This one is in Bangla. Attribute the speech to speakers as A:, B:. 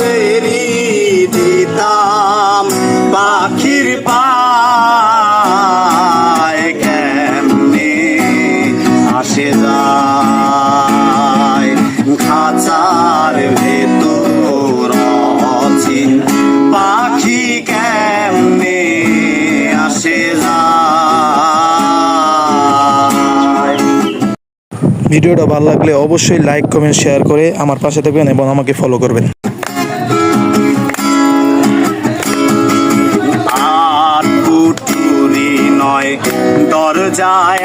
A: বেরি দিতাম পাখির পায় কেমনে আসে যায় খাঁচার ভেতর অচিন পাখি কেমনে আসে যায়।
B: ভিডিওটা ভালো লাগলে অবশ্যই লাইক কমেন্ট শেয়ার করে আমার পাশে থাকবেন এবং আমাকে ফলো করবেন।
A: আর পুটুরি নয় দরজায়